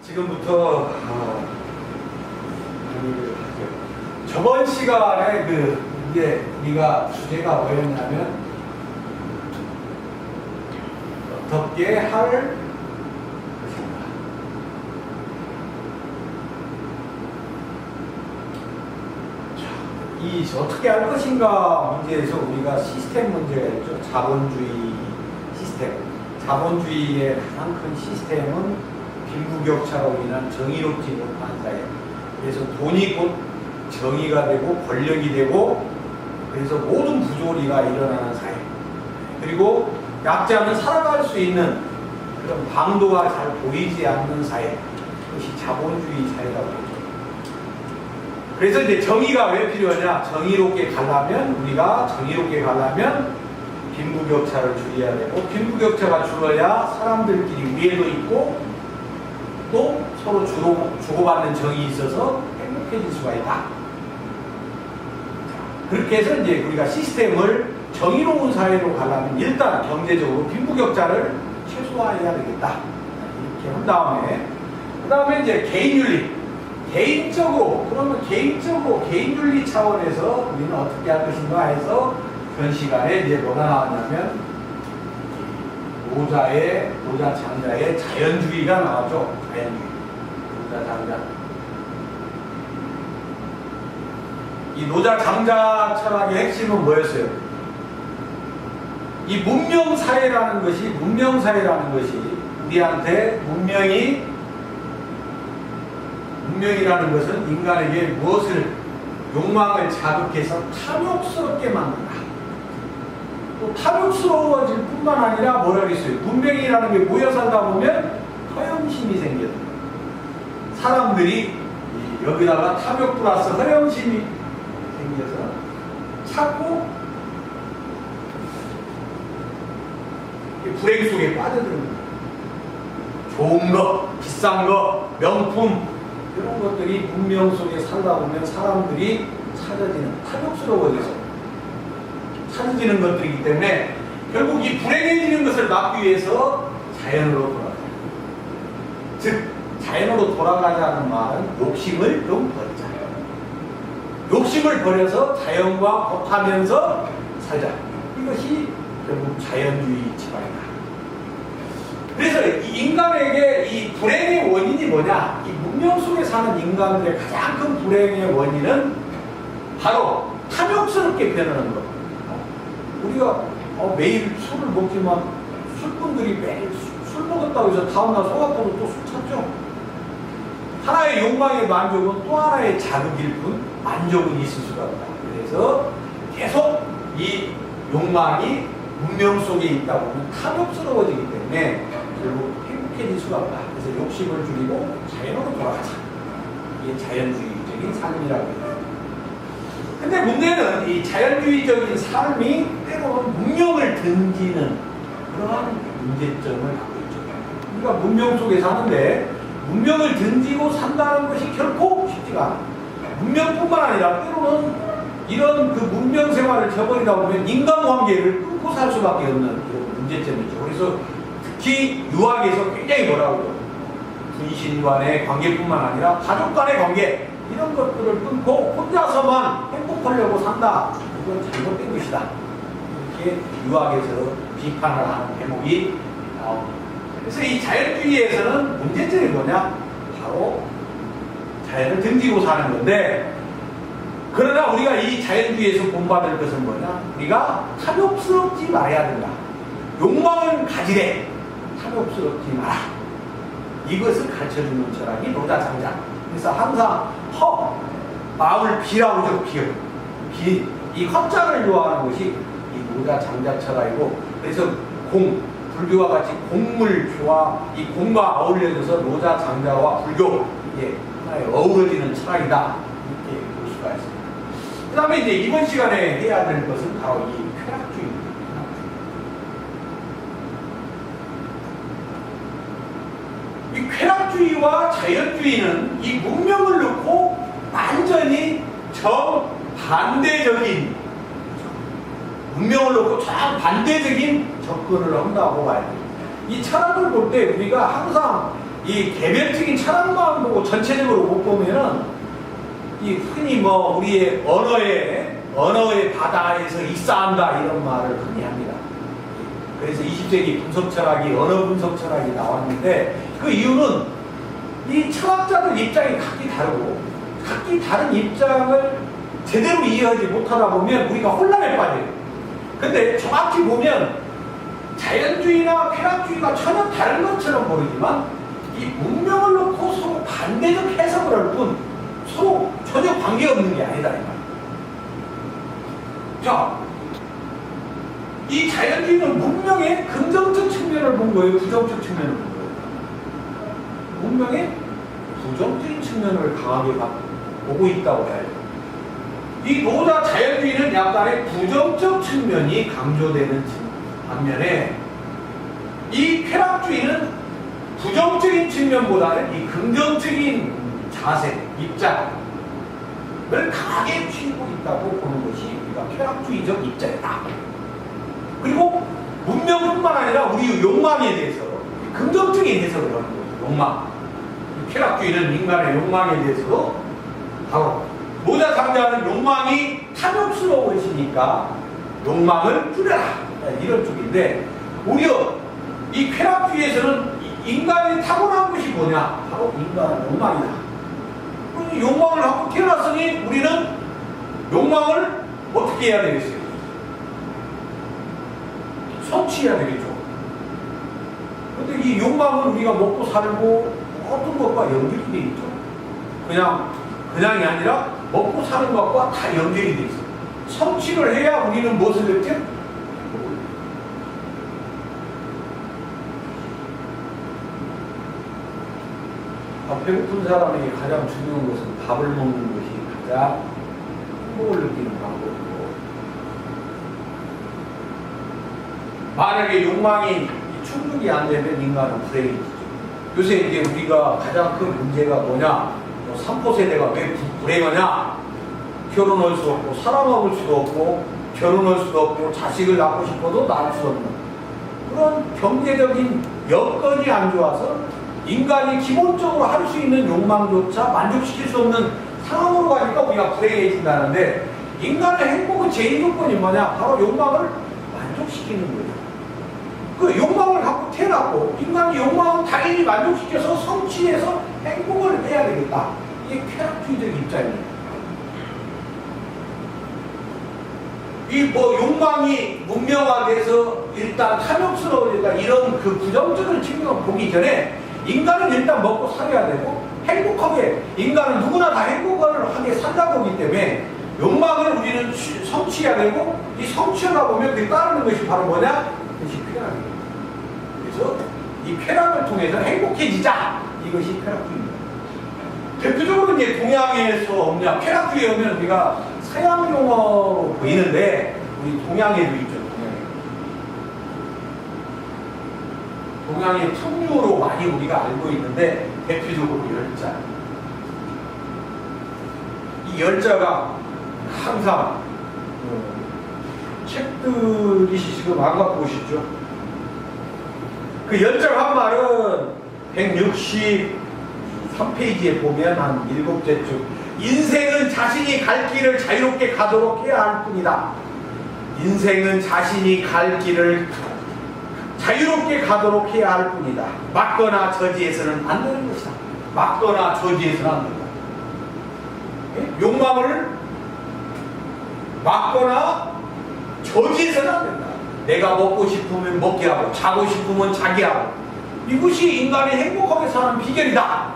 지금부터 저번 시간에 이제 우리가 주제가 뭐였냐면 어떻게 할 것인가. 이 어떻게 할 것인가 문제에서 우리가 시스템 문제가 있죠. 자본주의 시스템. 자본주의의 가장 큰 시스템은 빈부격차로 인한 정의롭지 못한 사회. 그래서 돈이 곧 정의가 되고 권력이 되고, 그래서 모든 부조리가 일어나는 사회. 그리고 약자는 살아갈 수 있는 그런 방도가 잘 보이지 않는 사회. 그것이 자본주의 사회라고 하죠. 그래서 이제 정의가 왜 필요하냐? 정의롭게 가려면, 우리가 정의롭게 가려면 빈부격차를 줄여야 되고, 빈부격차가 줄어야 사람들끼리 위에도 있고 또 서로 주고받는 정이 있어서 행복해질 수가 있다. 그렇게 해서 이제 우리가 시스템을 정의로운 사회로 가려면 일단 경제적으로 빈부격차를 최소화해야 되겠다. 이렇게 한 다음에, 그 다음에 이제 개인윤리. 그러면 개인윤리 차원에서 우리는 어떻게 할 것인가 해서 전 시간에 이제 뭐가 나왔냐면 노자 장자의 자연주의가 나왔죠. 자연주의. 노자 장자. 이 노자 장자 철학의 핵심은 뭐였어요? 이 문명사회라는 것이 우리한테 문명이라는 것은 인간에게 무엇을 욕망을 자극해서 탐욕스럽게 만든다. 또 탐욕스러워질 뿐만 아니라 뭐라 그랬어요? 문명이라는 게 모여 살다 보면 허영심이 생겨요. 사람들이 여기다가 탐욕 플러스 허영심이 생겨서 자꾸 불행 속에 빠져드는 거예요. 좋은 거, 비싼 거, 명품 이런 것들이 문명 속에 살다 보면 사람들이 탐욕스러워져서 찾아지는 것들이기 때문에 결국 이 불행해지는 것을 막기 위해서 자연으로 돌아가요. 즉 자연으로 돌아가자는 말은 욕심을 좀 버리자. 욕심을 버려서 자연과 법하면서 살자. 이것이 결국 자연주의 지방이다. 그래서 이 인간에게 이 불행의 원인이 뭐냐? 이 문명 속에 사는 인간들의 가장 큰 불행의 원인은 바로 탐욕스럽게 변하는 것. 우리가 매일 술을 먹지만 술꾼들이 매일 술 먹었다고 해서 다음날 속 아파도 또 술 찾죠. 하나의 욕망의 만족은 또 하나의 자극일 뿐 만족은 있을 수가 없다. 그래서 계속 이 욕망이 문명 속에 있다 보면 탐욕스러워지기 때문에 결국 행복해질 수가 없다. 그래서 욕심을 줄이고 자연으로 돌아가자. 이게 자연주의적인 삶이라고 해요. 근데 문제는 이 자연주의적인 삶이 때로는 문명을 등지는 그러한 문제점을 갖고 있죠. 우리가 문명 속에 사는데 문명을 등지고 산다는 것이 결코 쉽지가 않아요. 문명뿐만 아니라 때로는 이런 그 문명 생활을 저버리다 보면 인간관계를 끊고 살 수밖에 없는 그런 문제점이죠. 그래서 특히 유학에서 굉장히 뭐라고 분신 간의 관계뿐만 아니라 가족 간의 관계 이런 것들을 끊고 혼자서만 행복하려고 산다. 이건 잘못된 것이다. 이렇게 유학에서 비판을 하는 대목이 나옵니다. 그래서 이 자연주의에서는 문제점이 뭐냐? 바로 자연을 등지고 사는 건데, 그러나 우리가 이 자연주의에서 본받을 것은 뭐냐? 우리가 탐욕스럽지 말아야 된다. 욕망은 가지되 탐욕스럽지 마라. 이것을 가르쳐주는 철학이 노자장자. 그래서 항상 마음을 비라고 죠. 이 허자를 좋아하는 것이 이 노자장자 철학이고, 그래서 불교와 같이 공물교와 이 공과 어울려져서 노자장자와 불교 이게 하나의 어우러지는 철학이다. 이렇게 볼 수가 있습니다. 그 다음에 이제 이번 시간에 해야 될 것은 바로 이 쾌락주의입니다. 이 쾌락주의와 자연주의는 이 문명을 놓고 완전히 정반대적인, 문명을 놓고 정반대적인 접근을 한다고 봐야 돼요. 이 철학을 볼 때 우리가 항상 이 개별적인 철학만 보고 전체적으로 못 보면은 이 흔히 뭐 우리의 언어의 바다에서 익사한다 이런 말을 흔히 합니다. 그래서 20세기 분석 철학이 언어 분석 철학이 나왔는데 그 이유는 이 철학자들 입장이 각기 다르고 각기 다른 입장을 제대로 이해하지 못하다 보면 우리가 혼란에 빠져요. 근데 정확히 보면 자연주의나 쾌락주의가 전혀 다른 것처럼 보이지만 이 문명을 놓고 서로 반대적 해석을 할 뿐 서로 전혀 관계없는 게 아니다 이 말이에요. 자, 이 자연주의는 문명의 긍정적 측면을 본 거예요? 부정적 측면을 본 거예요? 문명의 부정적인 측면을 강하게 보고 있다고 해야 돼요. 이 노자 자연주의는 약간의 부정적 측면이 강조되는 반면에 이 쾌락주의는 부정적인 측면보다는 이 긍정적인 자세, 입장을 강하게 취하고 있다고 보는 것이 우리가 쾌락주의적 입장이다. 그리고 문명뿐만 아니라 우리 욕망에 대해서 긍정적인 해석을 하는 거예요. 욕망. 쾌락주의는 인간의 욕망에 대해서도 바로 노자 상자는 욕망이 탐욕스러워지니까 욕망을 줄여라 이런 쪽인데 오히려 이 쾌락주의에서는 인간이 타고난 것이 뭐냐? 바로 인간의 욕망이다. 욕망을 하고 태어났으니 우리는 욕망을 어떻게 해야 되겠어요? 성취해야 되겠죠. 근데 이 욕망은 우리가 먹고 살고 어떤 것과 연결이 되어 있죠. 그냥이 아니라 먹고 사는 것과 다 연결이 되어 있어요. 성취를 해야 우리는 무엇을 듣죠? 배고픈 사람에게 가장 중요한 것은 밥을 먹는 것이 가장 행복을 느끼는 방법이고, 만약에 욕망이 충족이 안 되면 인간은 불행해지죠. 요새 이제 우리가 가장 큰 문제가 뭐냐? 3포 세대가 왜 불행하냐? 결혼할 수 없고, 살아먹을 수도 없고, 결혼할 수도 없고, 자식을 낳고 싶어도 낳을 수 없는 그런 경제적인 여건이 안 좋아서 인간이 기본적으로 할 수 있는 욕망조차 만족시킬 수 없는 상황으로 가니까 우리가 불행해진다는데, 인간의 행복의 제1조건이 뭐냐? 바로 욕망을 만족시키는 거예요. 그 욕망을 갖고 태어났고, 인간이 욕망을 당연히 만족시켜서 성취해서 행복을 해야 되겠다. 이게 쾌락주의적 입장입니다. 이 욕망이 문명화돼서 일단 탐욕스러워진다 이런 그 부정적인 측면을 보기 전에 인간은 일단 먹고 살아야 되고 행복하게, 인간은 누구나 다 행복을 하게 살다 보기 때문에 욕망을 우리는 성취해야 되고, 이 성취하다 보면 그 따르는 것이 바로 뭐냐? 그것이 쾌락이에요. 그래서 이 쾌락을 통해서 행복해지자, 이것이 쾌락주의입니다. 대표적으로 이제 동양에서 없냐, 쾌락주의에 오면 우리가 서양 용어로 보이는데 우리 동양에도 있죠. 동양의 풍류로 많이 우리가 알고 있는데 대표적으로 열자. 이 열자가 항상 책들이 지금 안 갖고 오시죠? 그 열자 한 말은 163페이지에 보면 한 7제쯤 인생은 자신이 갈 길을 자유롭게 가도록 해야 할 뿐이다. 인생은 자신이 갈 길을 자유롭게 가도록 해야 할 뿐이다. 막거나 저지해서는 안 되는 것이다. 막거나 저지해서는 안 된다. 욕망을 막거나 저지해서는 안 된다. 내가 먹고 싶으면 먹게 하고 자고 싶으면 자게 하고, 이것이 인간이 행복하게 사는 비결이다.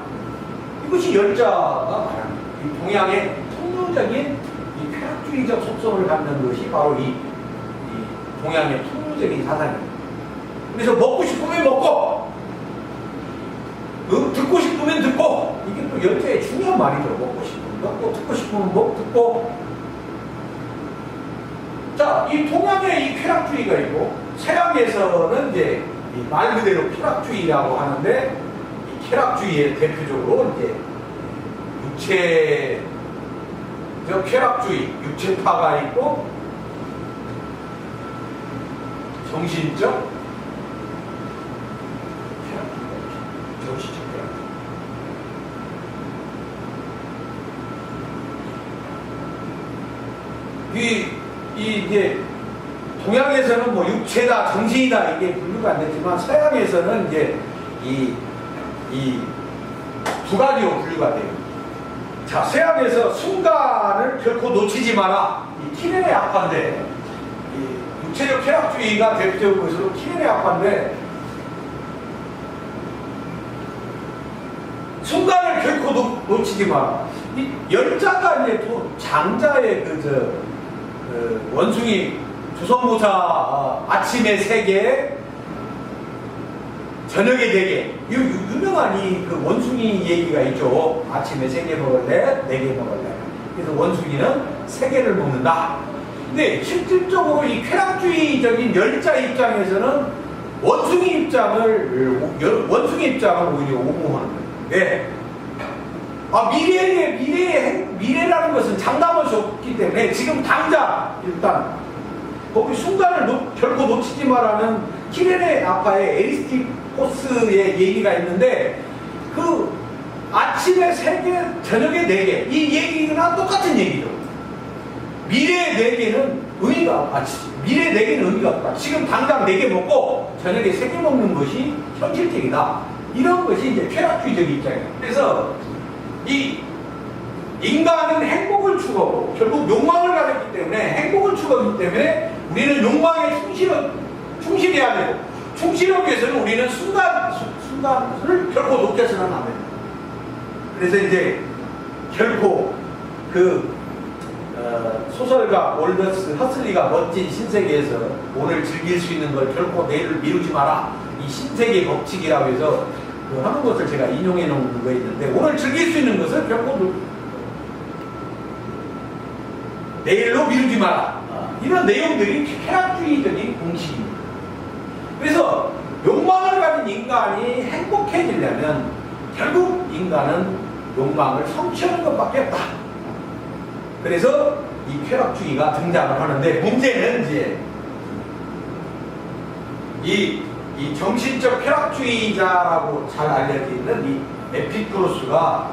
이것이 열자가 말합니다. 이 동양의 통념적인 이 쾌락주의적 속성을 갖는 것이 바로 이 동양의 통념적인 사상입니다. 그래서 먹고 싶으면 먹고, 듣고 싶으면 듣고, 이게 또 열자의 중요한 말이죠. 먹고 싶으면 먹고, 듣고 싶으면 듣고. 자, 이 동양의 이 쾌락주의가 있고, 서양에서는 이제 말 그대로 쾌락주의라고 하는데, 이 쾌락주의의 대표적으로 이제 육체적 쾌락주의, 육체파가 있고 정신적 쾌락주의가 있죠. 정신적 쾌락주의. 이제 동양에서는 뭐 육체다, 정신이다 이게 분류가 안 됐지만 서양에서는 이제 이 두 가지로 분류가 돼요. 자, 서양에서 순간을 결코 놓치지 마라. 이 키렌의 약화인데, 이 육체적 쾌락주의가 대표적인 것으로 키렌의 약화인데, 순간을 결코 놓치지 마라. 이 열자가 이제 또 장자의 원숭이 조선모사 아침에 3개, 저녁에 4개. 유명한 그 원숭이 얘기가 있죠. 아침에 3개 먹을래, 4개 먹을래. 그래서 원숭이는 3개를 먹는다. 근데 실질적으로 이 쾌락주의적인 열자 입장에서는 원숭이 입장을 오히려 옹호하는 거예요. 네. 미래라는 것은 장담할 수 없기 때문에 지금 당장 일단 거기 순간을 결코 놓치지 마라는 키렌의 아빠의 에리스티포스의 얘기가 있는데 그 아침에 3개, 저녁에 4개 이 얘기나 똑같은 얘기죠. 미래의 4개는 미래 4개는 의미가 없다. 지금 당장 4개 먹고 저녁에 3개 먹는 것이 현실적이다. 이런 것이 이제 쾌락주의적 입장이에요. 그래서 이 인간은 행복을 추구하고 결국 욕망을 가졌기 때문에 행복을 추구하기 때문에 우리는 욕망에 충실해야 되고 충실하기 위해서는 우리는 순간을 결코 놓쳐서는 안 됩니다. 그래서 이제 결코 소설가 올더스 허슬리가 멋진 신세계에서 오늘 즐길 수 있는 걸 결코 내일을 미루지 마라. 이 신세계 법칙이라고 해서 하는 것을 제가 인용해 놓은 거 있는데 오늘 즐길 수 있는 것을 결코 내일로 미루지 마라. 이런 내용들이 쾌락주의적인 공식입니다. 그래서 욕망을 가진 인간이 행복해지려면 결국 인간은 욕망을 성취하는 것밖에 없다. 그래서 이 쾌락주의가 등장을 하는데 문제는 이제 이 정신적 쾌락주의자라고 잘 알려져 있는 이 에피쿠로스가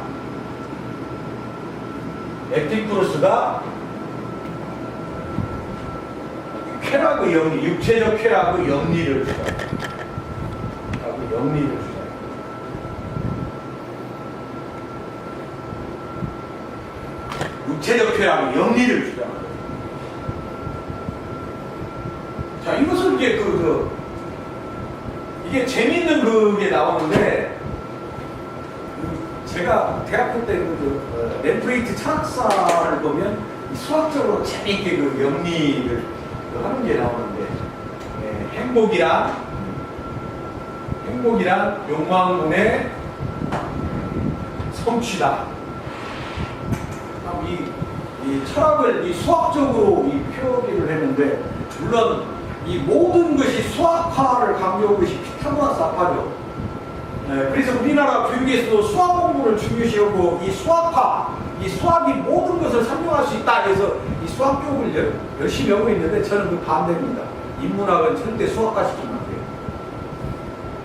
쾌락의 영리, 육체적 쾌락의 영리를 주장해요. 육체적 쾌락의 영리를 주장해요. 자, 이것은 이제 이게 재밌는 그게 나오는데 제가 대학교 때 렘브레이트 철학사를 보면 수학적으로 재밌게 영리를 하는 게 나오는데 행복이란 욕망군의 성취다. 이 철학을 수학적으로 표기를 했는데 물론 이 모든 것이 수학화를 강조한 것이 피타고라스 학파죠. 그래서 우리나라 교육에서도 수학 공부를 중요시하고 이 수학화, 이 수학이 모든 것을 설명할 수 있다 해서 이 수학 교육을 열심히 하고 있는데 저는 그 반대입니다. 인문학은 절대 수학화 시키면 안 돼요.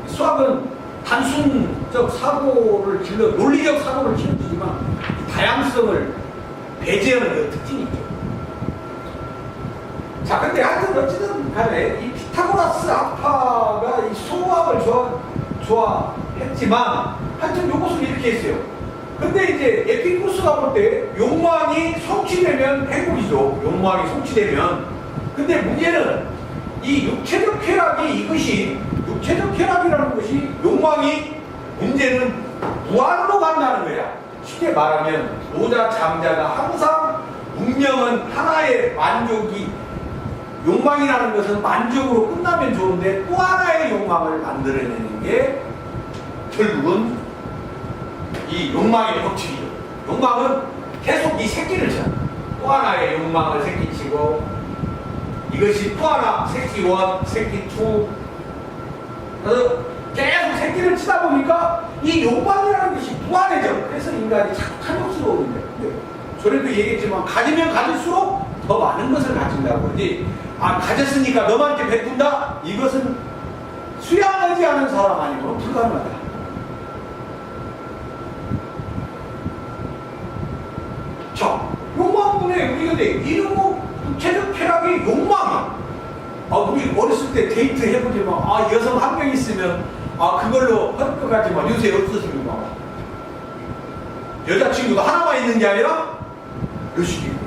수학은 단순적 사고를 논리적 사고를 길러주지만 다양성을 배제하는 그 특징이 있죠. 자, 근데 하여튼 어찌든 간에 이 피타고라스 학파가 이 수학을 좋아했지만 하여튼 이것을 이렇게 했어요. 근데 이제 에피쿠로스가 볼 때 욕망이 성취되면 행복이죠. 욕망이 성취되면. 근데 문제는 이 육체적 쾌락이 육체적 쾌락이라는 것이 욕망이 문제는 무한으로 간다는 거야. 쉽게 말하면 노자 장자가 항상 운명은 하나의 만족이 욕망이라는 것은 만족으로 끝나면 좋은데 또 하나의 욕망을 만들어내는 게 결국은 이 욕망의 법칙이죠. 욕망은 계속 이 새끼를 쳐. 또 하나의 욕망을 새끼치고 이것이 또 하나 새끼 1, 새끼 2 그래서 계속 새끼를 치다 보니까 이 욕망이라는 것이 무한해져. 그래서 인간이 자꾸 탐욕스러워진다. 전에도 얘기했지만 가지면 가질수록 더 많은 것을 가진다고 그러지. 아, 가졌으니까 너한테 베푼다? 이것은 수양하지 않은 사람 아니면 불가능하다. 자, 욕망문에 우리가 이런 거 구체적 쾌락이 욕망이야. 아, 우리 어렸을 때 데이트 해보지만, 아, 여성 한 명 있으면, 아, 그걸로 할 것 같지만 요새 없어지는 거야. 여자친구도 하나만 있는 게 아니라 몇십 있고.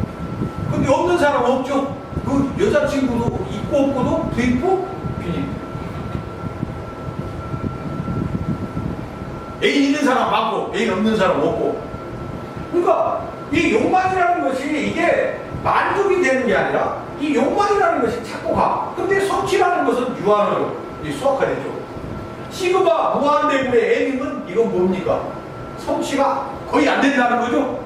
근데 없는 사람 없죠? 그 여자친구도 있고 없고도 더 있고 비니. 애인 있는 사람 많고 애인 없는 사람 없고. 그러니까 이 욕망이라는 것이 이게 만족이 되는 게 아니라 이 욕망이라는 것이 자꾸 가. 근데 성취라는 것은 유한으로 수학화되죠. 시그마 무한대분의 N이면 이건 뭡니까? 성취가 거의 안 된다는 거죠.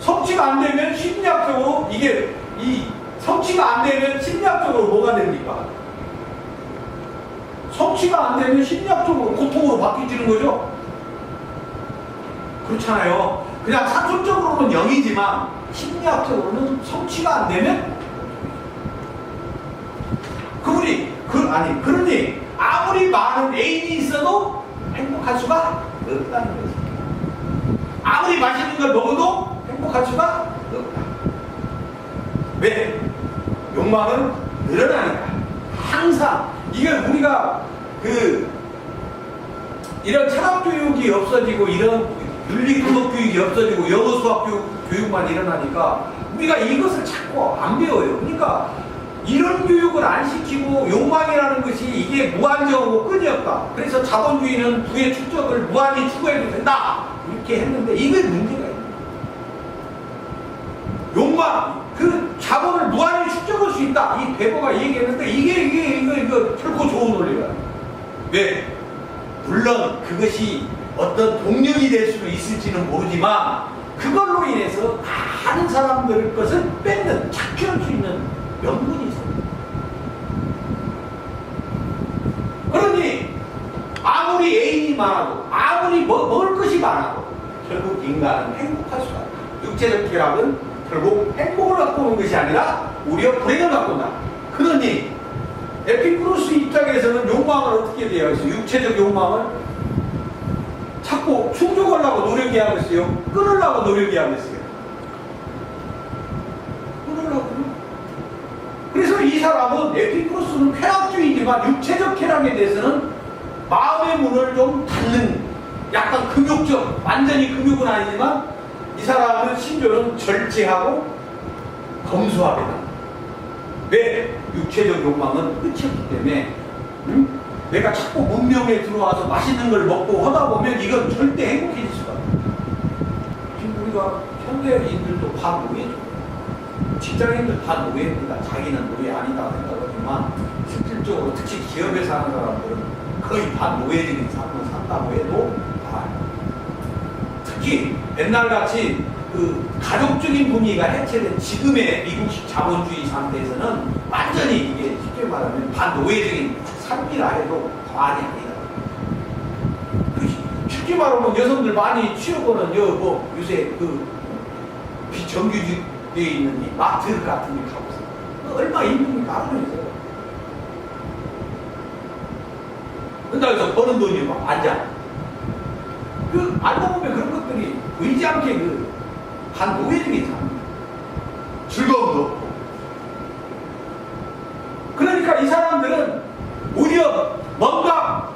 성취가 안 되면 심리학적으로 이게 이 성취가 안 되면 심리학적으로 뭐가 됩니까? 성취가 안 되면 심리학적으로 고통으로 바뀌지는 거죠. 그렇잖아요. 그냥 산술적으로는 0이지만 심리학적으로는 성취가 안 되면 그러니 아무리 많은 애인이 있어도 행복할 수가 없다는 거지. 아무리 맛있는 걸 먹어도 행복할 수가 없다. 왜? 욕망은 늘어나니까. 항상 이걸 우리가 이런 철학 교육이 없어지고 이런 윤리 도덕 교육이 없어지고 영어 수학 교육만 일어나니까 우리가 이것을 자꾸 안 배워요. 그러니까 이런 교육을 안 시키고 욕망이라는 것이 이게 무한정하고 끈이 없다. 그래서 자본주의는 부의 축적을 무한히 추구해도 된다. 이렇게 했는데 이게 문제가 있는 거예요. 욕망, 그 자본을 무한히 축적할 수 있다. 이 베버가 얘기했는데 이거 결코 좋은 논리가 아니에요. 왜? 물론 그것이 어떤 동력이 될 수도 있을지는 모르지만 그걸로 인해서 많은 사람들 것을 뺏는, 착취할 수 있는 명분이 있어요. 그러니 아무리 애인이 많아도 아무리 먹을 것이 많아도 결국 인간은 행복할 수가 없다. 육체적 쾌락은 결국 행복을 갖고 오는 것이 아니라 오히려 불행을 갖고 온다. 그러니 에피쿠로스 입장에서는 욕망을 어떻게 돼야 했어요? 육체적 욕망을 자꾸 충족하려고 노력이 하겠어요? 끊으려고 노력이 하겠어요? 끊으려고요? 그래서 이 사람은 에피쿠로스는 쾌락주의지만 육체적 쾌락에 대해서는 마음의 문을 좀 닫는 약간 금욕적, 완전히 금욕은 아니지만 이 사람은 심지어는 절제하고 검소하게 합니다. 왜? 육체적 욕망은 끝이 없기 때문에 내가 자꾸 문명에 들어와서 맛있는 걸 먹고 하다 보면 이건 절대 행복해질 수가 없어요. 지금 우리가 현대인들도 반노예죠. 직장인들 반노예입니다. 자기는 노예 아니다 생각하지만 실질적으로 특히 기업에 사는 사람들은 거의 반노예적인 삶을 산다고 해도 다 특히 옛날같이 그 가족적인 분위기가 해체된 지금의 미국식 자본주의 상태에서는 완전히 이게 쉽게 말하면 반노예적인 삶이라 해도 과언이 아니다. 쉽게 말하면 여성들 많이 취업하는 요새 그 비정규직에 있는 이 마트 같은 데 가보세요. 얼마 임금이 다르면서요. 그래서 버는 돈이 막 앉아. 알고 보면 그런 것들이 의지 않게 반노예적인 삶. 즐거움도 없고. 그러니까 이 사람들은 오히려 뭔가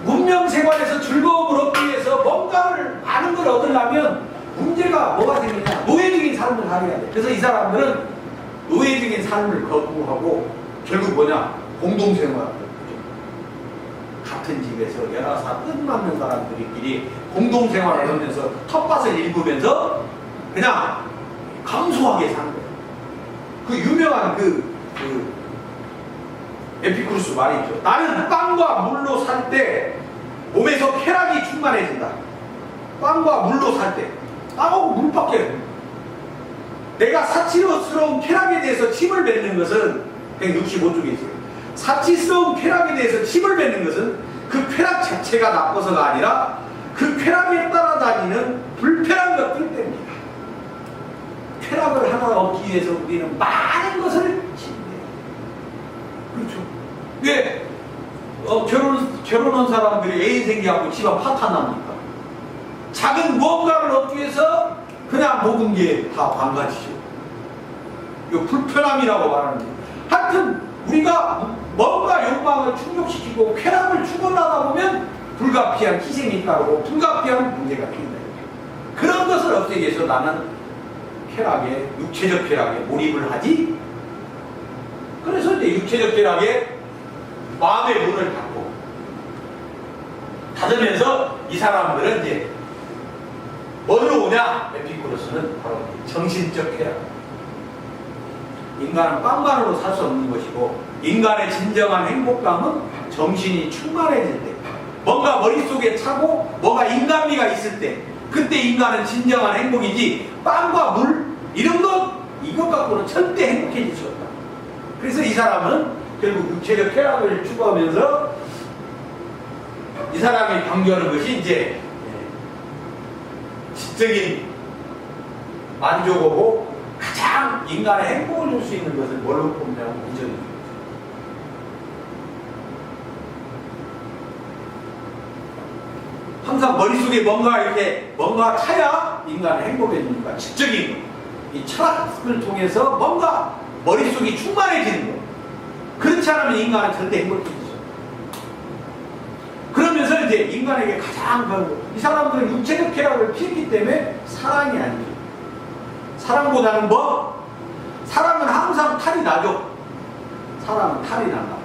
문명 생활에서 즐거움을 얻기 위해서 뭔가를 많은 걸 얻으려면 문제가 뭐가 되느냐? 노예적인 삶을 살아야 돼. 그래서 이 사람들은 노예적인 삶을 거부하고 결국 뭐냐? 공동생활. 같은 집에서 여러 살 끝맞는 사람들끼리 공동생활을 하면서 텃밭을 일구면서 그냥 감소하게 사는 거예요. 그 유명한 에피쿠로스 말이 있죠. 나는 빵과 물로 살 때 몸에서 쾌락이 충만해진다. 빵과 물로 살 때. 빵하고 물밖에. 내가 사치스러운 쾌락에 대해서 침을 뱉는 것은 165쪽에 있어요. 사치스러운 쾌락에 대해서 침을 뱉는 것은 그 쾌락 자체가 나빠서가 아니라 그 쾌락에 따라다니는 불편한 것들 때문이다. 쾌락을 하나 얻기 위해서 우리는 많은 것을 신뢰해요. 그렇죠. 왜 결혼한 사람들이 애인 생기하고 집안 파탄납니까? 작은 무언가를 얻기 위해서 그냥 모든 게 다 망가지죠. 이 불편함이라고 말하는 거예요. 하여튼 우리가 뭔가 욕망을 충족시키고 쾌락을 추구하다 보면 불가피한 희생이 따르고 불가피한 문제가 생긴다. 그런 것을 없애기 위해서 나는 쾌락에, 육체적 쾌락에 몰입을 하지. 그래서 이제 육체적 쾌락에 마음의 문을 닫으면서 이 사람들은 이제 뭐로 오냐? 에피쿠로스는 바로 정신적 쾌락. 인간은 빵만으로 살 수 없는 것이고, 인간의 진정한 행복감은 정신이 충만해질 때, 뭔가 머릿속에 차고 뭐가 인간미가 있을 때, 그때 인간은 진정한 행복이지, 빵과 물 이런 이것 갖고는 절대 행복해질 수 없다. 그래서 이 사람은 결국 육체적 쾌락을 추구하면서 이 사람이 강조하는 것이 이제 지적인 만족하고 가장 인간의 행복을 줄 수 있는 것을 뭘로 뽑냐면 우정입니다. 항상 머릿속에 뭔가 차야 인간은 행복해지니까 지적인 이 철학을 통해서 뭔가 머릿속이 충만해지는 거. 그렇지 않으면 인간은 절대 행복해지죠. 그러면서 이제 인간에게 가장 이 사람들은 육체적 쾌락을 피했기 때문에 사랑이 아니죠. 사랑보다는 뭐? 사랑은 항상 탈이 나죠. 사랑은 탈이 난다.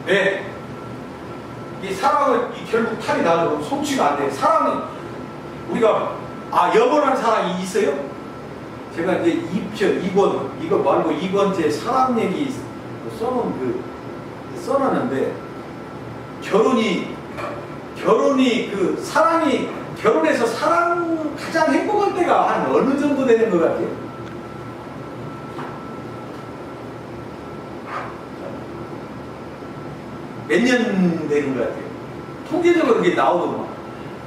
왜? 이 사랑은 결국 탈이 나도 성취가 안 돼. 사랑은 우리가 영원한 사랑이 있어요? 제가 이제 2번 이거 말고 2번째 사랑 얘기 써놨는데 결혼이 사랑이 결혼해서 사랑 가장 행복할 때가 한 어느 정도 되는 것 같아요? 몇 년 되는 것 같아요? 통계적으로 그게 나오더만.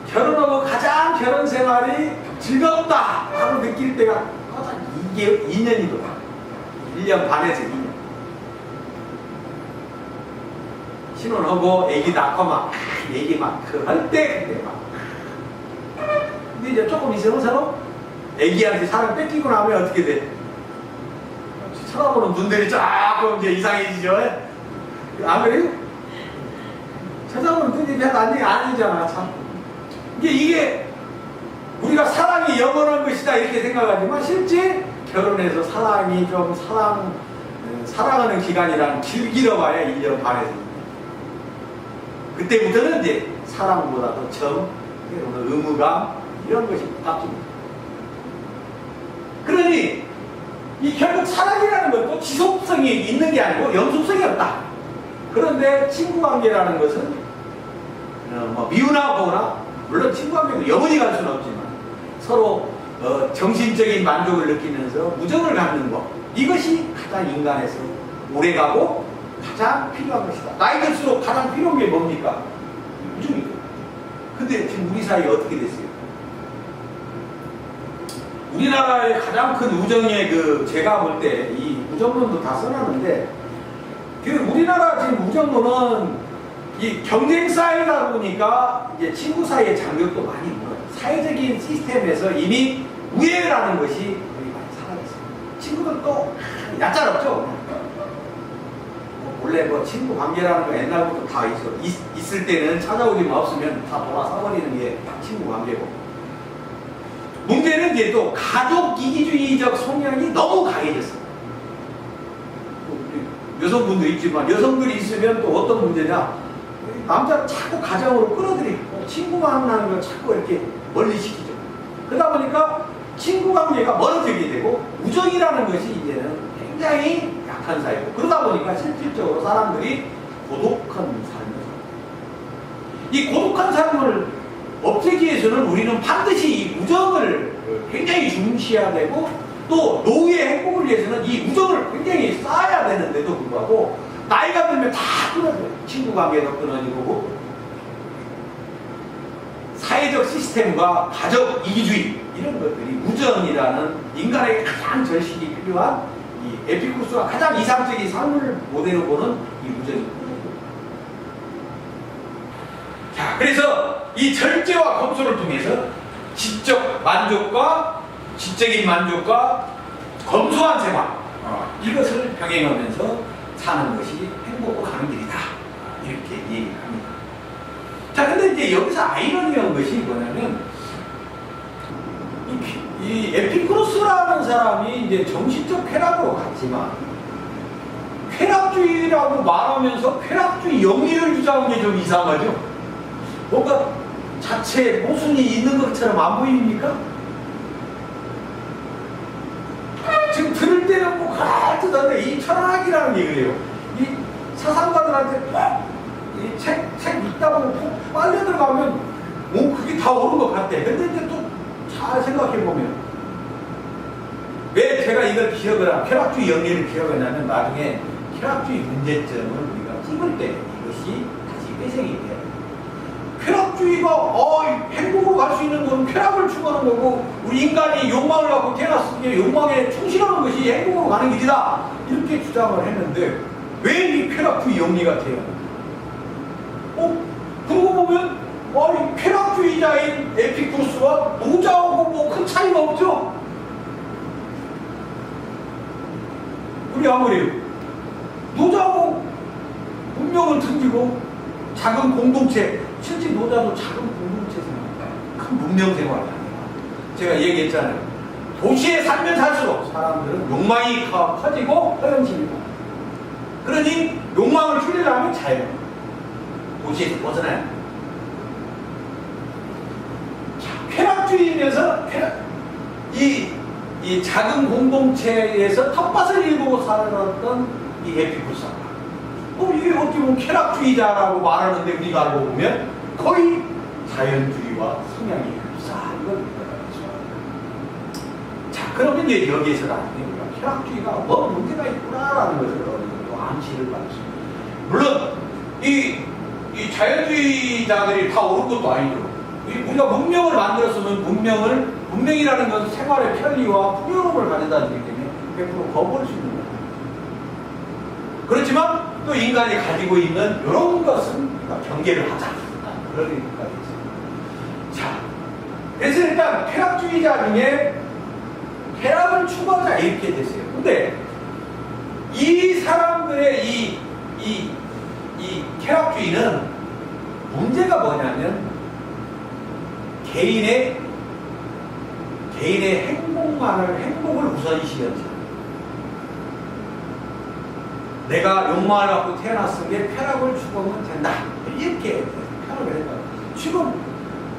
결혼하고 가장 결혼 생활이 즐겁다 하고 느낄 때가 이게 2년이더만. 1년 반에서 2년. 신혼하고 애기 낳고 막 애기 막 할 때 그때 막. 근데 이제 조금 있으면서 애기한테 사랑 뺏기고 나면 어떻게 돼? 쳐다보는 눈들이 조금 이제 이상해지죠. 안 그래요? 쳐다보는 눈이 아니잖아. 참. 이게 우리가 사랑이 영원한 것이다 이렇게 생각하지만 실제 결혼해서 사랑이 좀 사랑하는 기간이란 길기로 봐야 1년 반에서 2년. 그때부터는 이제 사랑보다도 의무감 이런 것이 바뀝니다. 그러니 이 결국 사랑이라는 것도 지속성이 있는 게 아니고 영속성이 없다. 그런데 친구관계라는 것은 미운하거나 물론 친구관계도 영원히 갈 수는 없지만 서로 정신적인 만족을 느끼면서 우정을 갖는 것, 이것이 가장 인간에서 오래가고 가장 필요한 것이다. 나이 들수록 가장 필요한 게 뭡니까? 우정이죠. 근데 지금 우리 사이에 어떻게 됐어요? 우리나라의 가장 큰 우정의 제가 볼 때 이 우정론도 다 써놨는데 우리나라 지금 우정론은 이 경쟁 사회다 보니까 이제 친구 사이의 장벽도 많이 물어요. 사회적인 시스템에서 이미 우애라는 것이 거의 많이 사라졌어요. 친구들도 얕짤없죠. 원래 친구 관계라는 거 옛날부터 다 있을 때는 찾아오기만 없으면 다 돌아서버리는 게 친구 관계고. 문제는 이제 또 가족 이기주의적 성향이 너무 강해졌어요. 여성분도 있지만 여성들이 있으면 또 어떤 문제냐? 남자 자꾸 가정으로 끌어들이고 친구 만나는 걸 자꾸 이렇게 멀리시키죠. 그러다 보니까 친구 관계가 멀어지게 되고 우정이라는 것이 이제는 굉장히 약한 사회고, 그러다 보니까 실질적으로 사람들이 고독한 삶을 살아요. 이 고독한 삶을 없애기 위해서는 우리는 반드시 이 우정을 굉장히 중시해야 되고, 또 노후의 행복을 위해서는 이 우정을 굉장히 쌓아야 되는데도 불구하고 나이가 들면 다 끊어져요. 친구 관계도 끊어지고, 사회적 시스템과 가족 이기주의, 이런 것들이 우정이라는 인간에게 가장 절실히 필요한 이 에피쿠스가 가장 이상적인 삶을 모델로 보는 이 우정이. 자, 그래서 이 절제와 검소를 통해서 지적 만족과 지적인 만족과 검소한 생활, 이것을 병행하면서 사는 것이 행복으로 가는 길이다. 이렇게 얘기합니다. 자, 근데 이제 여기서 아이러니한 것이 뭐냐면, 이 에피쿠로스라는 사람이 이제 정신적 쾌락으로 갔지만, 쾌락주의라고 말하면서 쾌락주의 영리를 주장한 게 좀 이상하죠? 뭔가 자체 모순이 있는 것처럼 안 보입니까? 지금 들을 때는 뭐 그럴듯한데, 이 철학이라는 게 그래요. 이 사상가들한테 이 책 읽다 보면 푹 빨려 들어가면 뭐 그게 다 옳은 것 같대. 근데 이제 또 잘 생각해 보면, 왜 제가 이걸 기억을 쾌락주의 영리를 기억하냐면, 나중에 쾌락주의 문제점을 우리가 찍을 때 이것이 다시 회생이 돼요. 쾌락주의가 행복으로 갈 수 있는 건 쾌락을 추구하는 거고, 우리 인간이 욕망을 갖고 태어났으니 욕망에 충실하는 것이 행복으로 가는 길이다, 이렇게 주장을 했는데, 왜 이 쾌락주의 영리가 돼요? 그러고 보면 이 쾌락주의자인 에피쿠로스와 노자하고 뭐 큰 차이가 없죠? 우리 아무래요. 노자하고 문명을 등지고 작은 공동체, 실제 노자도 작은 공동체 생활, 큰 문명 생활이 아니라, 제가 얘기했잖아요. 도시에 살면 살수록 사람들은 욕망이 커지고 허영심이다. 그러니 욕망을 줄이려면 자유, 도시에서 벗어나요. 쾌락주의면서 이 작은 공동체에서 텃밭을 일구고 살았던 이 에피쿠로스. 이게 어떻게 보면 쾌락주의자라고 말하는데, 우리가 알고 보면 거의 자연주의와 성향이 흡사한 걸 말하죠. 자, 그러면 이제 여기에서 나중에 우리가 쾌락주의가 뭐 문제가 있구나라는 것을 또 암시를 받을 수 있습니다. 물론 이 자연주의자들이 다 옳은 것도 아니죠. 우리가 문명을 만들었으면 문명이라는 것은 생활의 편리와 풍요로움을 가져다 주기 때문에 100% 거부할 수 있는 거예요. 그렇지만 또 인간이 가지고 있는 이런 것은 우리가 경계를 하자, 그런 의미가 있습니다. 자, 그래서 일단 쾌락주의자 중에 쾌락을 추구하자, 이렇게 됐어요. 근데 이 사람들의 이 쾌락주의는 문제가 뭐냐면, 개인의 행복을 우선시하지. 내가 욕망을 갖고 태어났으니 쾌락을 추구하면 된다, 이렇게 편하게 된다. 지금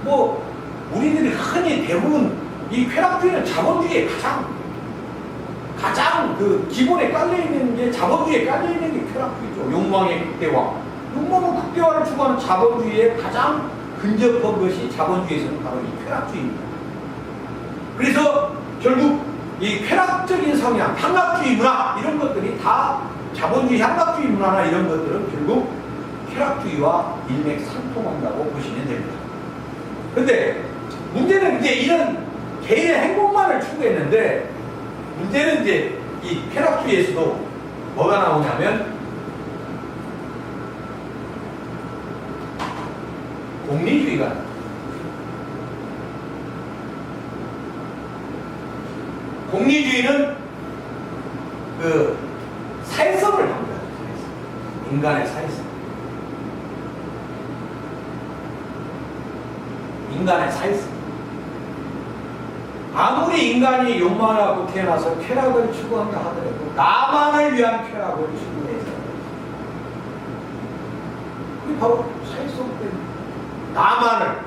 뭐 우리들이 흔히 대부분 이 쾌락주의는 자본주의에 가장 그 기본에 깔려 있는 게, 자본주의에 깔려 있는 게 쾌락주의죠. 욕망의 극대화. 욕망의 극대화를 추구하는 자본주의의 가장 근접한 것이 자본주의에서는 바로 이 쾌락주의입니다. 그래서 결국 이 쾌락적인 성향, 향락주의 문화, 이런 것들이 다 자본주의 향락주의 문화나 이런 것들은 결국 쾌락주의와 일맥상통한다고 보시면 됩니다. 근데 문제는 이제 이런 개인의 행복만을 추구했는데, 문제는 이제 이 쾌락주의에서도 뭐가 나오냐면 공리주의가 나와요. 공리주의는 그 사회성을 합니다. 인간의 사회성. 인간의 사회성. 아무리 인간이 욕망을 갖고 태어나서 쾌락을 추구한다 하더라도 나만을 위한 쾌락을 추구해서, 그게 바로 사회성 때문에 나만을,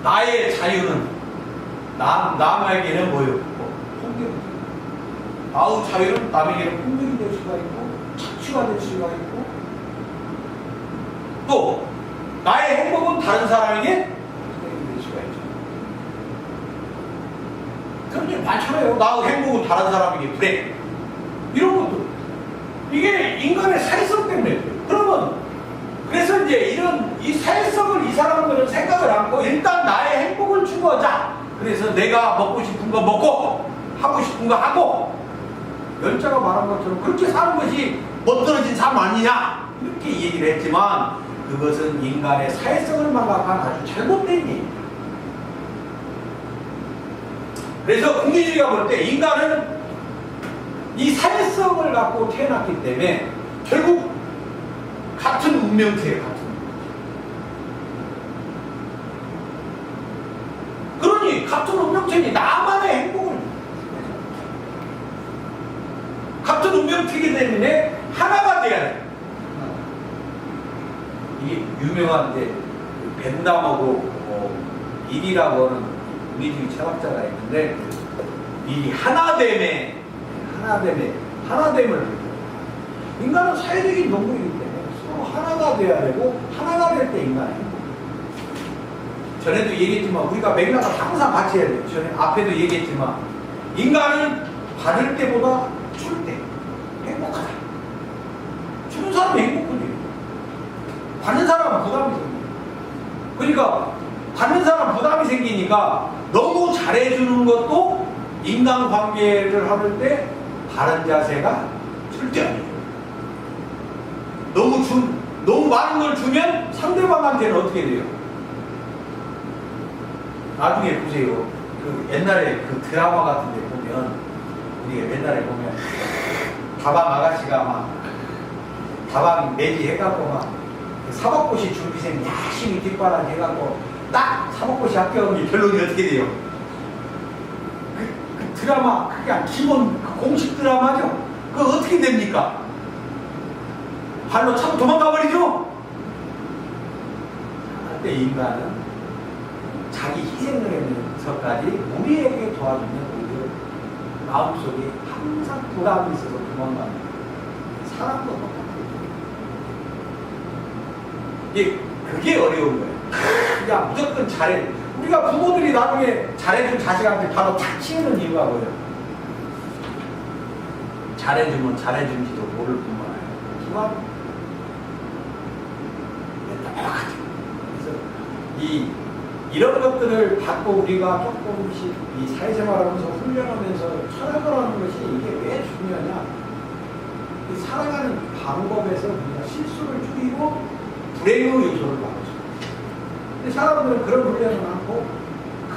나의 자유는 남에게는 뭐예요? 폭력이. 나의 자유는 남에게는 폭력이 될 수가 있고 착취가 될 수가 있고, 또 나의 행복은 다른 사람에게 폭력이 될 수가 있죠. 그럼 이제 많잖아요. 나의 행복은 다른 사람에게 불행, 이런 것도. 이게 인간의 사회성 때문에 그래요. 그러면 그래서 이제 이런 이 사회성을 이 사람들은 생각을 않고 일단 나의 행복을 추구하자. 그래서 내가 먹고 싶은 거 먹고 하고 싶은 거 하고 열자가 말한 것처럼 그렇게 사는 것이 멋들어진 삶 아니냐 이렇게 얘기를 했지만 그것은 인간의 사회성을 망각한 아주 잘못된 얘기입니다. 그래서 공리주의가 볼 때 인간은 이 사회성을 갖고 태어났기 때문에 결국 같은 운명체예요. 같은 운명체. 그러니 같은 운명체니 나만의 행복을 같은 운명체이기 때문에 하나가 돼야 돼. 이게 유명한 이제 벤담하고 밀이라고 하는 우리주의 철학자가 있는데 이 하나됨을 인간은 사회적인 동물이기 때문에 서로 하나가 돼야 되고 하나가 될 때 인간은 전에도 얘기했지만 우리가 맥락을 항상 같이 해야 돼요. 전에 앞에도 얘기했지만 인간은 받을 때보다 줄 때 행복하다. 주는 사람이 행복하지. 받는 사람은 부담이 생겨요. 그러니까 받는 사람 부담이 생기니까 너무 잘해주는 것도 인간관계를 할 때 바른 자세가 절대 아니죠. 너무 많은 걸 주면 상대방한테는 어떻게 돼요? 나중에 보세요. 그 옛날에 그 드라마 같은 데 보면 우리가 옛날에 보면 다방 아가씨가 막 다방 매기 해갖고 막 사법고시 준비생 열심히 뒷바라지 해갖고 딱 사법고시 합격하면 결론이 어떻게 돼요? 그 드라마 그냥 기본 공식 드라마죠. 그거 어떻게 됩니까? 발로 차고 도망가 버리죠. 그때 인간은 자기 희생을 하면서까지 우리에게 도와주면 오히려 마음속에 항상 부담이 있어서 도망가는 사람도 똑같아요. 그게 어려운 거예요. 그냥 무조건 잘해. 우리가 부모들이 나중에 잘해준 자식한테 바로 탁 치우는 이유가 뭐예요? 잘해주면 잘해준지도 모를 뿐만 아니라 똑같아요. 그래서 이런 것들을 받고 우리가 조금씩 이 사회생활하면서 훈련하면서 철학을 하는 것이 이게 왜 중요하냐? 이 살아가는 방법에서 우리가 실수를 줄이고 불행의 요소를 막아줘. 근데 사람들은 그런 훈련을 하고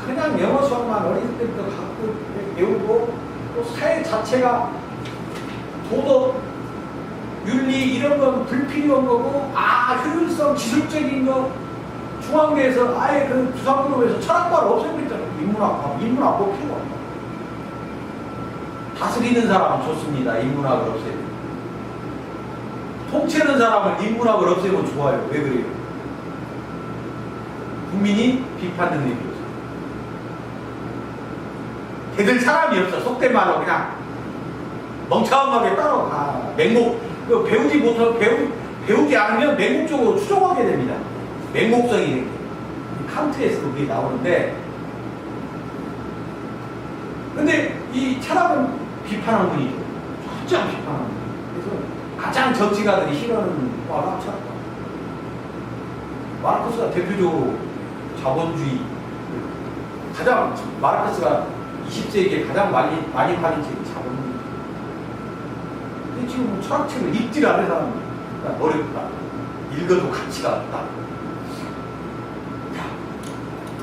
그냥 영어 수학만 어릴 때부터 갖고 배우고 또 사회 자체가 도덕, 윤리 이런 건 불필요한 거고 효율성, 기술적인 거 중앙대에서 아예 그 주상그룹에서 철학과를 없애버렸잖아요. 인문학과 필요 없다. 다스리는 사람은 좋습니다. 인문학을 없애면. 통치하는 사람은 인문학을 없애면 좋아요. 왜 그래요? 국민이 비판 능력이 없어요. 걔들 사람이 없어. 속된 말로 그냥 멍청하게 따라가. 배우지 않으면 맹목적으로 추종하게 됩니다. 맹목성이 이렇게. 칸트에서도 그게 나오는데, 근데 이 철학은 비판하는 분이죠. 가장 비판하는 분. 그래서 가장 정치가들이 싫어하는 과가 철학과. 마르크스가 대표적으로 자본주의, 가장 마르크스가 20세기에 가장 많이 팔린 책이 자본주의. 근데 지금 철학책을 읽질 않는 사람은 어렵다. 읽어도 가치가 없다.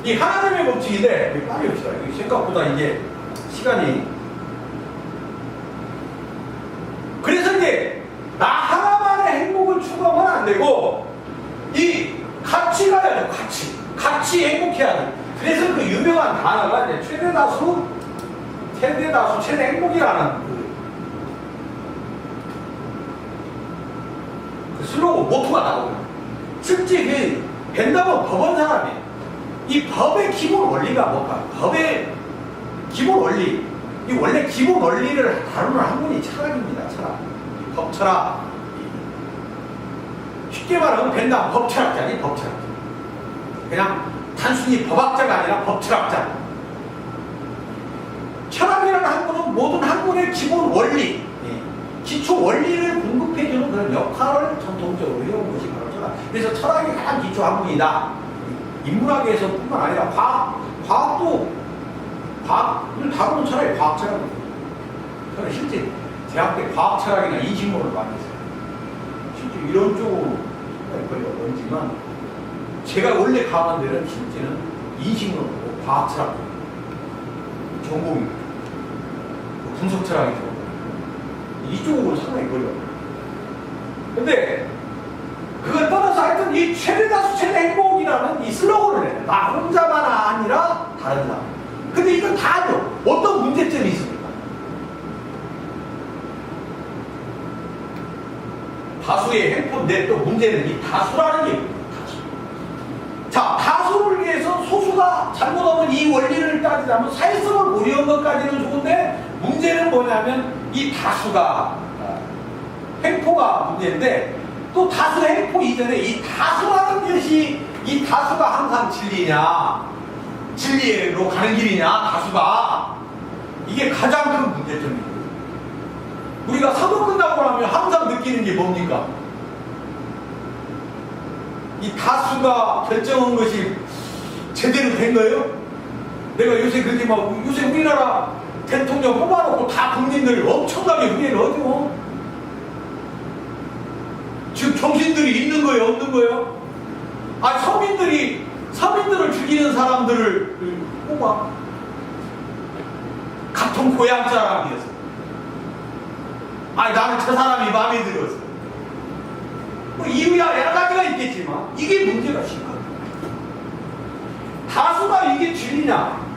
이 하나님의 법칙인데 빨리 합시다. 생각보다 이게 시간이. 그래서 이제 나 하나만의 행복을 추구하면 안 되고 이 같이 가야 돼. 같이 행복해야 돼. 그래서 그 유명한 단어가 이제 최대다수 최대 행복이라는 그 슬로건 모토가 나오거든요. 실제 그 벤담은 법원 사람이에요. 이 법의 기본 원리가 뭘까? 법의 기본 원리. 이 원래 기본 원리를 다루는 학문이 철학입니다. 철학. 법철학. 쉽게 말하면 벤담 법철학자니 법철학자. 그냥 단순히 법학자가 아니라 법철학자. 철학이라는 학문은 모든 학문의 기본 원리, 기초 원리를 공급해주는 그런 역할을 전통적으로 해온 것이 바로 철학. 그래서 철학이 가장 기초 학문이다. 인문학에서뿐만 아니라 과학을 다루는 철학이 과학철학입니다. 저는 실제 대학 때 과학철학이나 인식론을 많이 했어요. 실제 이런 쪽으로 거의 어렵지만 제가 원래 강한 데는 실제는 인식론이고 과학철학 전공입니다. 분석철학이죠. 이쪽으로 상당히 걸려요. 근데 그걸 떠나서 하여튼 이 최대다수 최대 행복이라는 이 슬로건을 해요. 나 혼자만 아니라 다른 사람. 근데 이건 다 아니요. 어떤 문제점이 있습니까? 다수의 행복인데 또 문제는 이 다수라는 게 있습니다. 자, 다수를 위해서 소수가 잘못하면 이 원리를 따지자면 사회성을 고려한 것까지는 좋은데 문제는 뭐냐면 이 다수가 횡포가 문제인데 또 다수 횡포 이전에 이 다수라는 것이 이 다수가 항상 진리냐 진리로 가는 길이냐 다수가 이게 가장 큰 문제점이에요. 우리가 사도 끝나고 나면 항상 느끼는 게 뭡니까? 이 다수가 결정한 것이 제대로 된 거예요? 내가 요새 그렇게 막 요새 우리나라 대통령 뽑아놓고 다 국민들 엄청나게 후회를 하죠. 지금 정신들이 있는 거예요, 없는 거예요? 아, 서민들을 죽이는 사람들을 뽑아. 같은 고향 사람이었어. 아, 나는 저 사람이 마음에 들었어. 뭐 이유야 여러 가지가 있겠지만 이게 문제가 심각해. 다수가 이게 진리냐?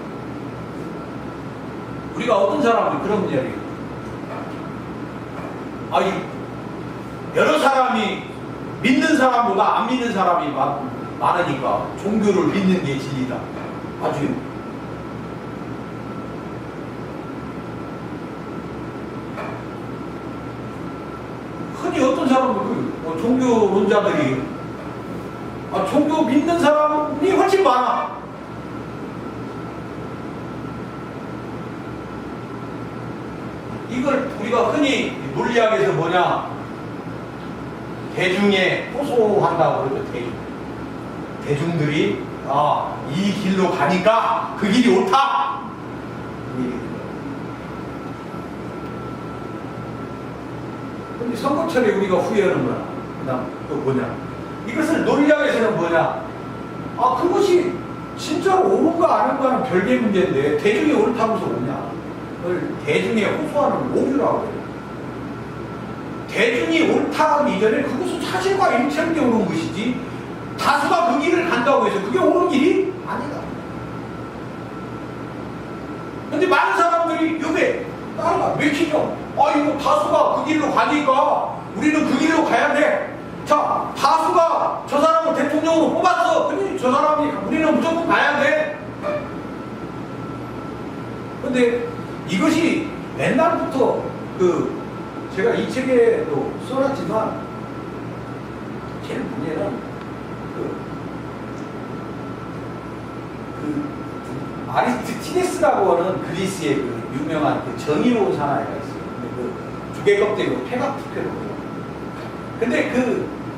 우리가 어떤 사람들 그런 문제를 해요. 여러 사람이 믿는 사람보다 안 믿는 사람이 많으니까 종교를 믿는 게 진리다. 아주 흔히 어떤 사람들 종교론자들이 종교 믿는 사람이 훨씬 많아. 이걸 우리가 흔히 물리학에서 뭐냐? 대중에 호소한다고 그러죠. 대중들이 이 길로 가니까 그 길이 옳다. 근데 선거철에 우리가 후회하는 거야. 그다음 또 뭐냐? 이것을 논리학에서는 뭐냐? 그것이 진짜로 옳은가 아닌가는 별개의 문제인데 대중이 옳다고서 뭐냐? 그걸 대중에 호소하는 오류라고 해요. 대중이 옳다 이전에 그것은 사실과 일치하는 게 옳은 것이지 다수가 그 길을 간다고 해서 그게 옳은 길이 아니다. 근데 많은 사람들이 요새 따라가 외치죠. 이거 다수가 그 길로 가니까 우리는 그 길로 가야 돼. 자, 다수가 저 사람을 대통령으로 뽑았어. 근데 저 사람이 우리는 무조건 가야 돼. 근데 이것이 옛날부터 제가 이 책에도 써놨지만 제일 문제는 아리스토티레스라고 하는 그리스의 유명한 정의로운 사나이가 있어요. 근데 주계껍데기로 폐각투표로 해요. 근데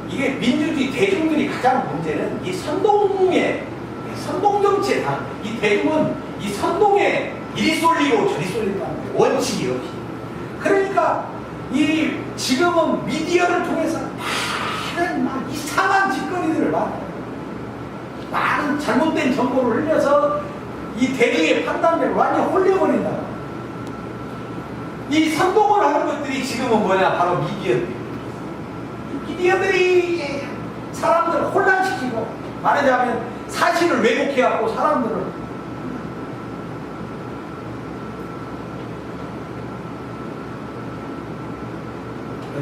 이게 민주주의 대중들이 가장 문제는 이 선동정치에 이 대중은 이 선동에 이리 쏠리고 저리 쏠린다는 거예요. 원칙이 없이. 그러니까 지금은 미디어를 통해서 많은 이상한 짓거리들을 많은 잘못된 정보를 흘려서 이 대중의 판단력을 완전히 홀려버린다. 이 선동을 하는 것들이 지금은 뭐냐? 바로 미디어들이 사람들을 혼란시키고 말하자면 사실을 왜곡해갖고 사람들을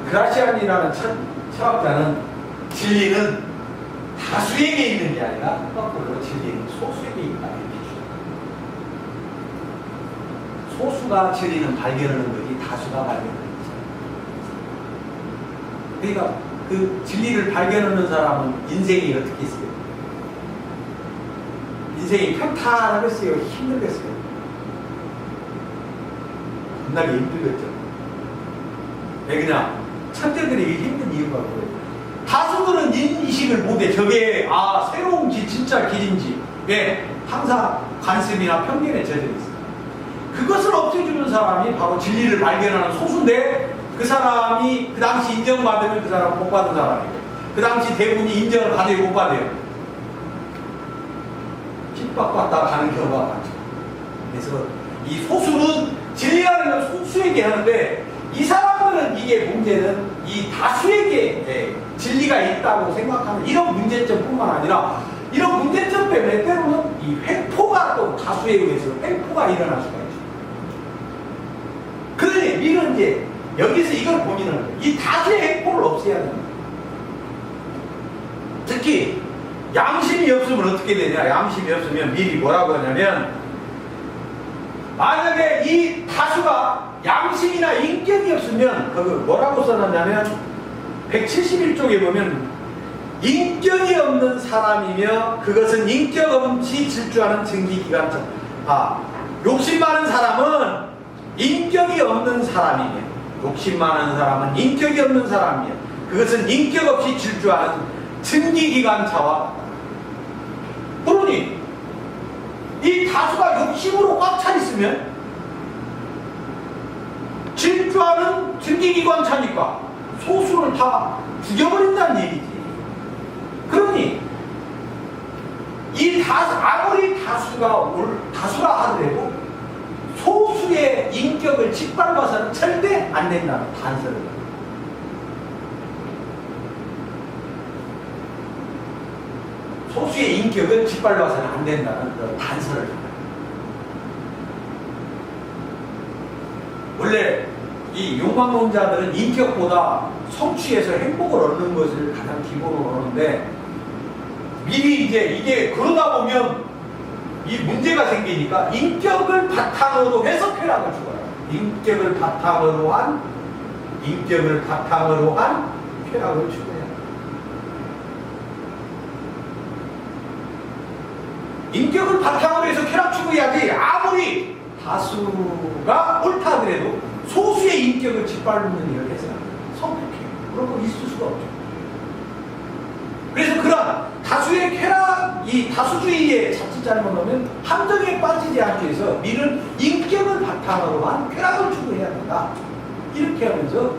그라시안이라는 철학자는 진리는 다수에게 있는 게 아니라 거꾸로 진리는 소수에게 있다 이렇게 주장합니다. 소수가 진리는 발견하는 거지 다수가 발견하는 거죠. 그러니까 그 진리를 발견하는 사람은 인생이 어떻게 있어요? 인생이 평탄하겠어요? 힘들겠어요? 겁나게 힘들겠죠. 왜 그냥 천재들이 힘든 이유가 뭐예요? 다수들은 인식을 못해. 저게 새로운 길, 진짜 길인지. 왜? 항상 관습이나 편견에 젖어 있어요. 그것을 없애주는 사람이 바로 진리를 발견하는 소수인데, 그 사람이 그 당시 인정받으면 그 사람 못 받은 사람이고, 그 당시 대부분이 인정을 받아요, 못 받아요? 핍박받다 가는 경우가 많죠. 그래서 이 소수는 진리라는 건 소수에게 하는데, 이 사람들은 이게 문제는 이 다수에게 진리가 있다고 생각하는 이런 문제점뿐만 아니라, 이런 문제점 때문에 때로는 이 횡포가 또 다수에 의해서 횡포가 일어날 수가 있죠. 그러니 미는 이제 여기서 이걸 고민을 해요. 이 다수의 횡포를 없애야 됩니다. 특히 양심이 없으면 어떻게 되냐? 양심이 없으면 미리 뭐라고 하냐면, 만약에 이 다수가 양심이나 인격이 없으면 그걸 뭐라고 써놨냐면 171쪽에 보면 인격이 없는 사람이며 그것은 인격 없이 질주하는 증기기관차. 욕심 많은 사람은 인격이 없는 사람이며, 욕심 많은 사람은 인격이 없는 사람이며 그것은 인격 없이 질주하는 증기기관차와 같다. 그러니 이 다수가 욕심으로 꽉 차 있으면 질주하는 증기기관차니까 소수를 다 죽여버린다는 얘기지. 그러니 이 아무리 다수가 하더라도 소수의 인격을 짓밟아서는 절대 안 된다는 단서를. 소수의 인격을 짓밟아서는 안 된다는 그런 단서를. 원래 이 욕망론자들은 인격보다 성취해서 행복을 얻는 것을 가장 기본으로 하는데, 미리 이제 이게 그러다 보면 이 문제가 생기니까 인격을 바탕으로 해서 쾌락을 주어요. 인격을 바탕으로 한 쾌락을 주어요. 인격을 바탕으로 해서 쾌락 추구해야지. 아무리 다수가 옳다 하더라도 소수의 인격을 짓밟는 일을 해서 성폭해요. 그런 거 있을 수가 없죠. 그래서 그런 다수의 쾌락, 이 다수주의에 자칫 잘못하면 함정에 빠지지 않기 위해서 미는 인격을 바탕으로 한 쾌락을 추구해야 된다. 이렇게 하면서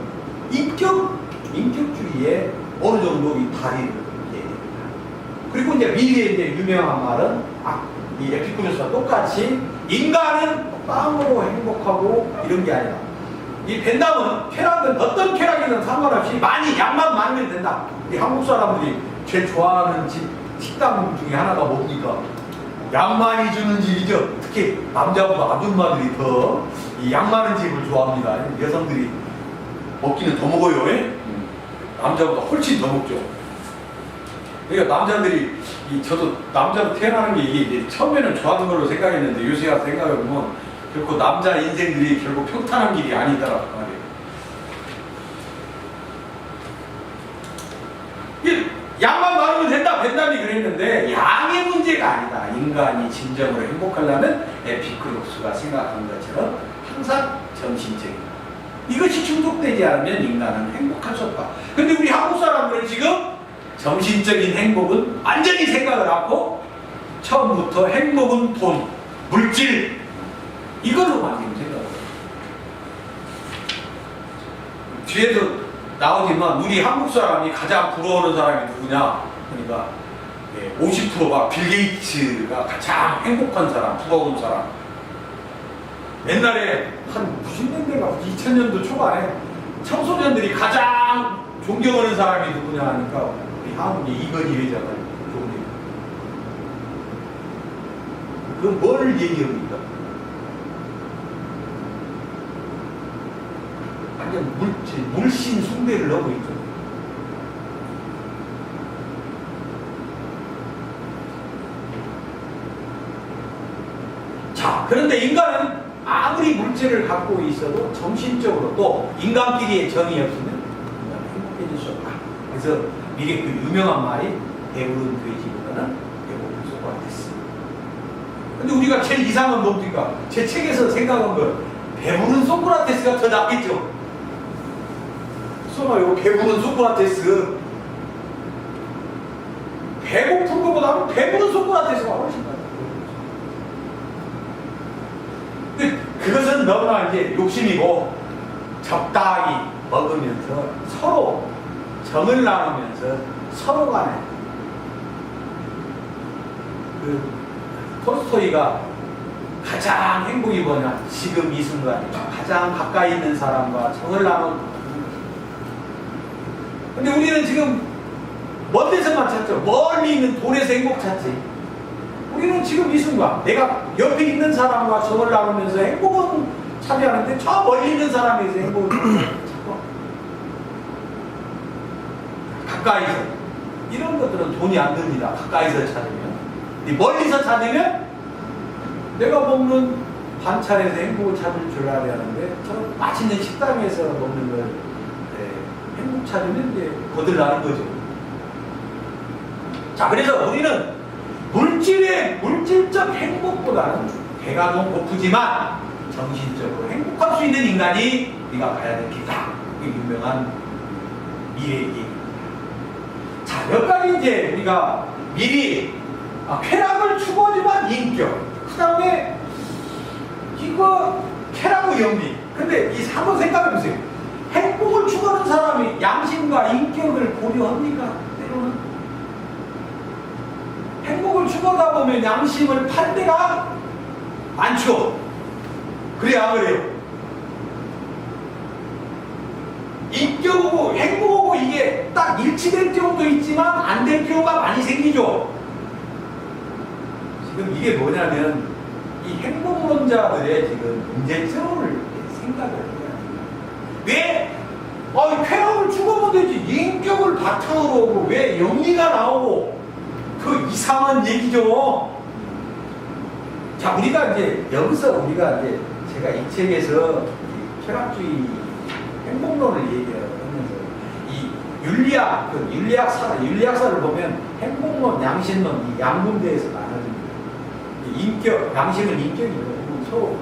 인격주의에 어느 정도 이 다리를 얘기합니다. 그리고 이제 미리의 이제 유명한 말은 이 에피쿠르스와 똑같이 인간은 빵으로 행복하고 이런 게 아니라, 이 벤담은 쾌락은 어떤 쾌락이든 상관없이 양만 많으면 된다. 우리 한국 사람들이 제일 좋아하는 식당 중에 하나가 뭡니까? 양 많이 주는 집이죠. 특히 남자보다 아줌마들이 더 이 양 많은 집을 좋아합니다. 여성들이 먹기는 더 먹어요. 남자보다 훨씬 더 먹죠. 그러니까 남자들이 저도 남자로 태어나는 게 이게 처음에는 좋아하는 걸로 생각했는데, 요새 가서 생각해보면 결코 남자 인생들이 결국 평탄한 길이 아니더라고 말이에요. 양만 많으면 된다, 벤담이 그랬는데 양의 문제가 아니다. 인간이 진정으로 행복하려면 에피쿠로스가 생각한 것처럼 항상 정신적인 이것이 충족되지 않으면 인간은 행복할 수 없다. 근데 우리 한국 사람들은 지금 정신적인 행복은 완전히 생각을 하고 처음부터 행복은 돈, 물질 이걸로 만든 생각을 해요. 뒤에도 나오지만 우리 한국 사람이 가장 부러워하는 사람이 누구냐? 그러니까 50%가 빌 게이츠가 가장 행복한 사람, 부러운 사람. 옛날에 한 90년대가 2000년도 초반에 청소년들이 가장 존경하는 사람이 누구냐 하니까 우리 한국의 이건희 회장을 존경해요. 그건 뭘 얘기합니까? 완전 물씬 숭배를 하고 있죠. 자, 그런데 인간은 아무리 물질을 갖고 있어도 정신적으로 또 인간끼리의 정이 없으면 인간은 행복해질 수 없다. 그래서 미리 그 유명한 말이 배부른 돼지보다는 배고픈 소크라테스. 근데 우리가 제일 이상한 뭡니까? 제 책에서 생각한 건 배부른 소크라테스가 더 낫겠죠. 써놔요. 배부른 소크라테스. 배고픈 것보다는 배부른 소크라테스가 훨씬 나아요. 근데 그것은 너무나 이제 욕심이고, 적당히 먹으면서 서로 정을 나누면서 서로 간에 톨스토이가 가장 행복이 뭐냐, 지금 이 순간에 가장 가까이 있는 사람과 정을 나누는. 근데 우리는 지금 먼 데서만 찾죠. 멀리 있는 돈에서 행복 찾지. 우리는 지금 이 순간 내가 옆에 있는 사람과 정을 나누면서 행복은 차지하는데, 저 멀리 있는 사람에서 행복을 찾고, 가까이서 이런 것들은 돈이 안 듭니다. 가까이서 찾으면. 멀리서 찾으면 내가 먹는 반찬에서 행복을 찾을 줄 알아야 하는데, 저 맛있는 식당에서 먹는 걸 행복 찾으면 이제 거들나는 거죠. 자, 그래서 우리는 물질적 행복보다는 배가 너무 고프지만 정신적으로 행복할 수 있는 인간이 우리가 가야 될 길이다. 그게 유명한 미래 얘기입니다. 자, 몇 가지 이제 우리가 미리 쾌락을 추구하지만 인격, 그 다음에 이거 쾌락의 영리. 근데 이 한번 생각해 보세요. 행복을 추구하는 사람이 양심과 인격을 고려합니까? 때로는 행복을 추구하다 보면 양심을 팔 때가 많죠. 그래요, 안 그래요? 인격하고 행복하고 이게 딱 일치될 경우도 있지만 안 될 경우가 많이 생기죠. 지금 이게 뭐냐면 이 행복론자들의 지금 문제점을 생각을 해야 돼요. 왜? 쾌락을 추구하면 되지. 인격을 바탕으로 오고 왜 영리가 나오고, 그 이상한 얘기죠. 자, 우리가 이제 여기서 우리가 이제 제가 이 책에서 쾌락주의 행복론을 얘기하면서 이 윤리학사를 보면 행복론, 양심론 이 양분대에서 나눠집니다. 인격, 양심은 인격이고 서로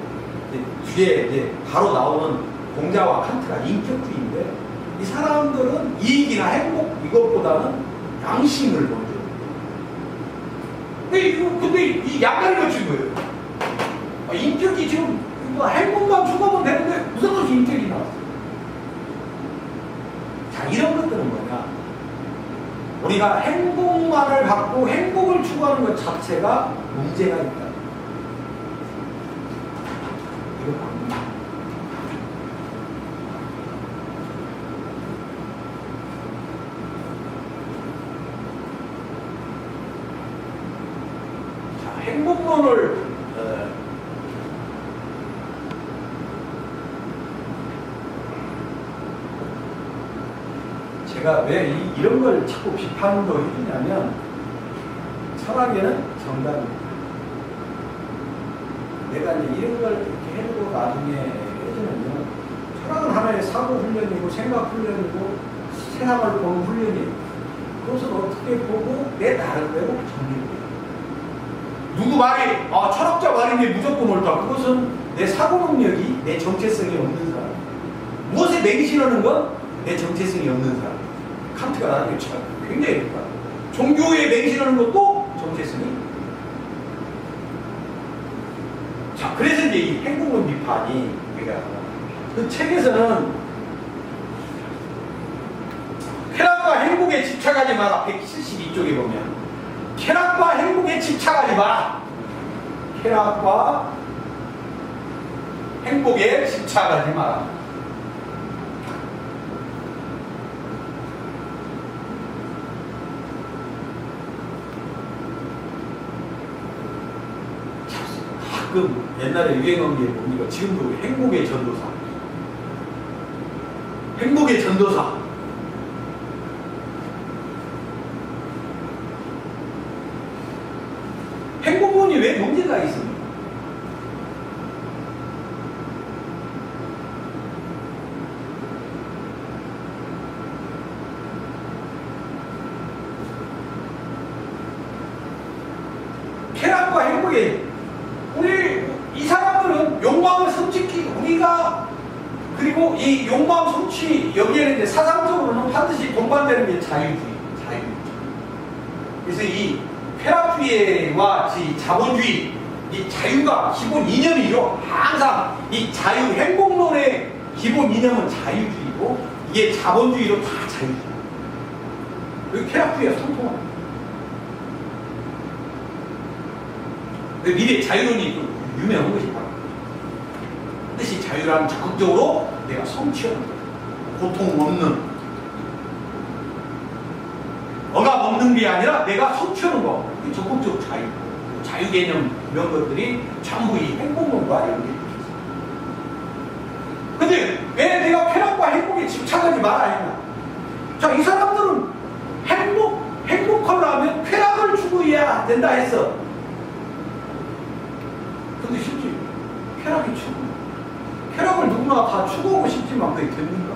뒤에 이제 바로 나오는 공자와 칸트가 인격주의인데, 이 사람들은 이익이나 행복 이것보다는 양심을 먼저. 근데 이 양날이 거친 거예요. 인격이 지금 행복만 추구하면 되는데 무슨 것이 인격이 나왔어요. 자, 이런 것들은 뭐냐? 우리가 행복만을 갖고 행복을 추구하는 것 자체가 문제가 있다. 이거 봅니다. 자, 행복론을 제가 왜 이런 걸 자꾸 비판도 해주냐면, 철학에는 정답입니다. 내가 이제 이런 걸 이렇게 해주고 나중에 해주면요, 철학은 하나의 사고 훈련이고 생각 훈련이고 세상을 보는 훈련이에요. 그것을 어떻게 보고 내 나름대로 정리해요. 누구 말이 철학자 말이 무조건 옳다. 그것은 내 사고 능력이, 내 정체성이 없는 사람. 무엇에 맹신하는 건 내 정체성이 없는 사람. 칸트가 나한테 굉장히 좋다. 종교에 맹신하는 것도 정체성이. 자, 그래서 이제 이 행복론 비판이 우리가 그 책에서는 쾌락과 행복에 집착하지 마라. 172쪽에 보면 쾌락과 행복에 집착하지 마라. 쾌락과 행복에 집착하지 마라. 가끔 옛날에 유행한 게 뭡니까? 지금도 행복의 전도사. 행복의 전도사. 행복론이 왜 문제가 있습니까? 쾌락과 행복에 이 사람들은 욕망을 솔직히 우리가 그리고 이 욕망 성취, 여기에는 이제 사상적으로는 반드시 동반되는 게 자유주의. 그래서 이 쾌락주의와 이 자본주의, 이 자유가 기본 이념이죠. 항상 이 자유 행복론의 기본 이념은 자유주의고, 이게 자본주의도 다 자유주의. 여기 쾌락주의가 통통합니다. 미래 자유론이 유명한 것이 바로 뜻이 자유라는 적극적으로 내가 성취하는 것, 고통 없는, 억압 없는 게 아니라 내가 성취하는 거, 이게 적극적 자유, 자유 개념 이런 것들이 전부 이 행복론과 연결되어 있습니다. 근데 왜 내가 쾌락과 행복에 집착하지 말아야 했나? 자, 이 사람들은 행복하려면 쾌락을 추구해야 된다 했어. 근데 실제 쾌락이 추구, 쾌락을 누구나 다 추구하고 싶지만 그게 됩니까?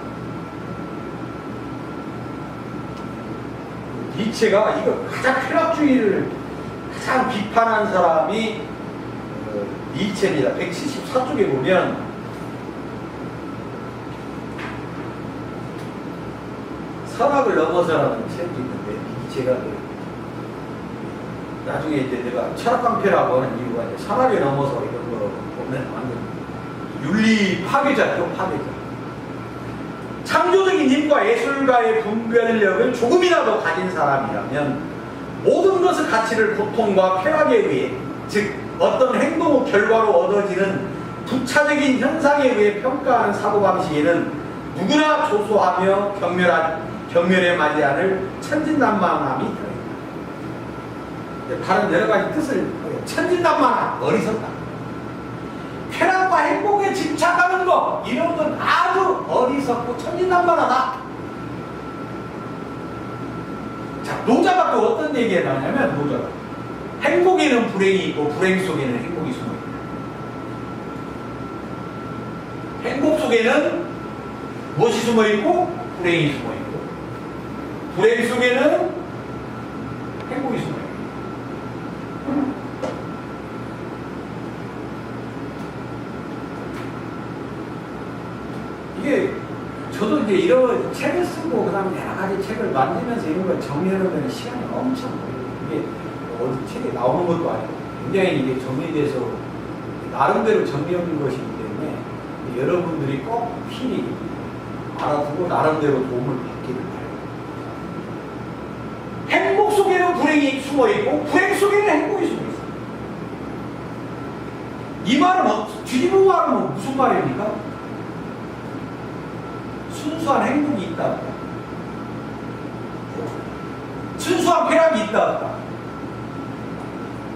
니체가 이거 가장 쾌락주의를 가장 비판한 사람이 니체입니다. 174쪽에 보면 선악을 넘어서라는 책이 있는데, 니체가 나중에 이제 내가 철학강패라고 하는 이유가 이제 선악을 넘어서 이런 거 보면 완전 윤리 파괴자죠, 파괴자. 창조적인 힘과 예술가의 분별력을 조금이라도 가진 사람이라면 모든 것의 가치를 고통과 쾌락에 의해, 즉 어떤 행동 결과로 얻어지는 부차적인 현상에 의해 평가하는 사고방식에는 누구나 조소하며 경멸에 맞지 않을 천진난만함이 들어있다. 다른 여러 가지 뜻을, 천진난만함, 어리석다. 쾌락과 행복에 집착하는 것, 이런 건 아주 어리석고 천진난만하다. 자, 노자가 또 어떤 얘기에 나오냐면, 노자가 행복에는 불행이 있고 불행 속에는 행복이 숨어있다. 행복 속에는 무엇이 숨어있고 불행이 숨어있고, 불행 속에는 행복이 숨어있고. 이게 저도 이제 이런 책을 쓰고 그다음에 여러 가지 책을 만들면서 이런 걸 정리하는 시간이 엄청 걸려요. 이게 어디 책에 나오는 것도 아니고 굉장히 이게 정리돼서 나름대로 정리하는 것이기 때문에 여러분들이 꼭 필히 알아두고 나름대로 도움을 받기를 바랍니다. 행복 속에는 불행이 숨어있고 불행 속에는 행복이 숨어있어요. 이 말은 뒤집어 말하면 무슨 말입니까? 순수한 행복이 있다 없다. 순수한 쾌락이 있다 없다.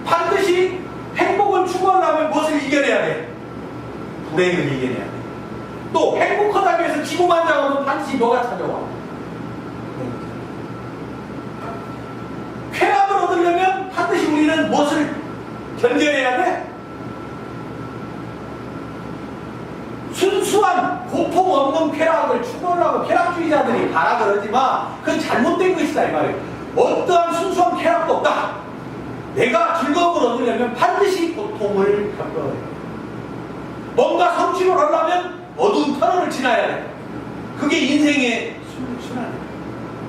반드시 행복을 추구하려면 무엇을 이겨내야 돼? 불행을 이겨내야 돼. 또 행복하다고 해서 기고만장하면 반드시 뭐가 찾아와? 쾌락을 얻으려면 반드시 우리는 무엇을 견뎌내야 돼? 순수한 고통 없는 쾌락을 추구하려고 쾌락주의자들이 바라 그러지만 그건 잘못된 것이다 이 말이에요. 어떠한 순수한 쾌락도 없다. 내가 즐거움을 얻으려면 반드시 고통을 겪어야 돼. 뭔가 성취를 하려면 어두운 터널을 지나야 돼. 그게 인생의 순환이야.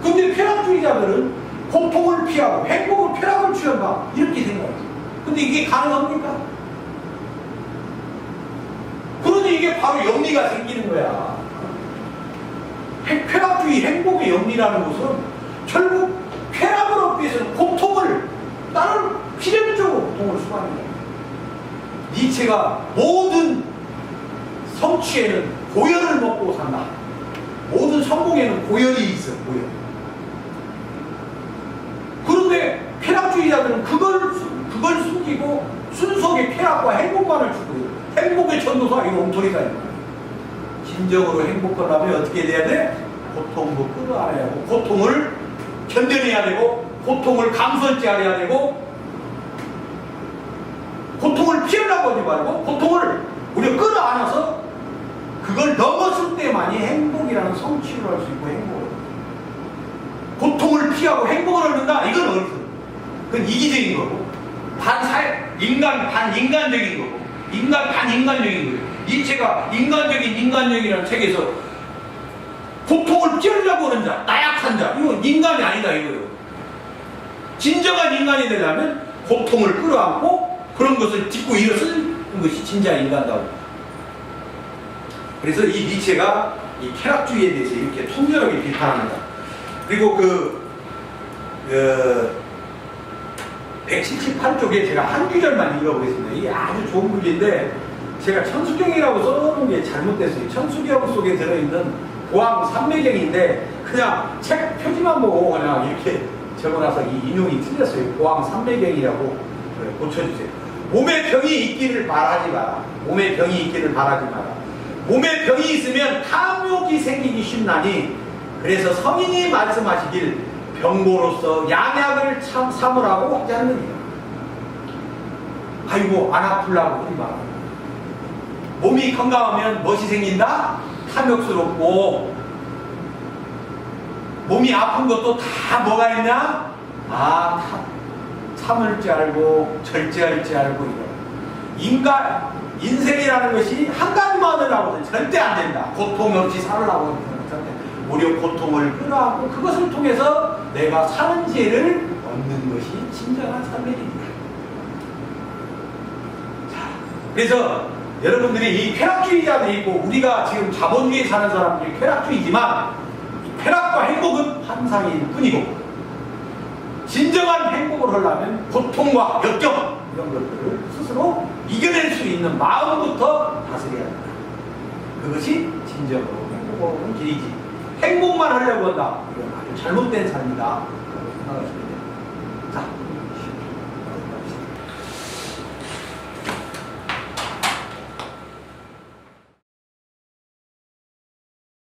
근데 쾌락주의자들은 고통을 피하고 행복을 쾌락을 취한다 이렇게 생각하지. 근데 이게 가능합니까? 그러니 이게 바로 영리가 생기는 거야. 쾌락주의 행복의 영리라는 것은 결국 쾌락을 얻기 위해서는 고통을, 나는 필연적으로 고통을 수반하는 거야. 니체가 모든 성취에는 고열을 먹고 산다. 모든 성공에는 고열이 있어, 고열. 그런데 쾌락주의자들은 그걸 숨기고 순수하게 쾌락과 행복만을 추구해요. 행복의 전도사, 이거 엉터리가 있는 거예요. 진정으로 행복하려면 어떻게 돼야 돼? 고통도 끌어안아야 하고, 고통을 견뎌내야 되고, 고통을 감수할지 알아야 되고, 고통을 피하려고 하지 말고, 고통을 우리가 끌어안아서 그걸 넘었을 때만이 행복이라는 성취를 할 수 있고, 행복을. 고통을 피하고 행복을 얻는다? 이건 어디서? 그건 이기적인 거고, 반인간적인 거고, 인간 반인간적인 거예요. 니체가 인간적이라는 책에서 고통을 피하려고 하는 자, 나약한 자, 이건 인간이 아니다 이거예요. 진정한 인간이 되려면 고통을 끌어안고 그런 것을 딛고 일어서는 것이 진짜 인간다고. 그래서 이 니체가 이 쾌락주의에 대해서 이렇게 통렬하게 비판합니다. 그리고 178쪽에 제가 한 구절만 읽어보겠습니다. 이게 아주 좋은 글인데 제가 천수경이라고 써놓은 게 잘못됐어요. 천수경 속에 들어있는 보항 삼매경인데 그냥 책 표지만 보고 그냥 이렇게 적어놔서 이 인용이 틀렸어요. 보항 삼매경이라고 고쳐주세요. 몸에 병이 있기를 바라지 마라. 몸에 병이 있기를 바라지 마라. 몸에 병이 있으면 탐욕이 생기기 쉽나니 그래서 성인이 말씀하시길 병고로서 양약을 삼으라고 하지 않느냐. 아이고 안 아플라고 하지 마라. 몸이 건강하면 무엇이 생긴다? 탐욕스럽고. 몸이 아픈 것도 다 뭐가 있냐? 참을 줄 알고 절제할 줄 알고 이런. 인생이라는 것이 한 가지만을 하고는 절대 안 된다. 고통 없이 살으려고 하는 절대. 오히려 고통을 끌어안고 그것을 통해서 내가 사는 지혜를 얻는 것이 진정한 삶의 길입니다. 자, 그래서 여러분들이 이 쾌락주의자들이 있고 우리가 지금 자본주의에 사는 사람들이 쾌락주의지만 쾌락과 행복은 환상일 뿐이고 진정한 행복을 하려면 고통과 역경 이런 것들을 스스로 이겨낼 수 있는 마음부터 다스려야 한다. 그것이 진정으로 행복을 하는 길이지. 행복만 하려고 한다. 이건 아주 잘못된 삶이다. 라고 생각하시면 됩니다.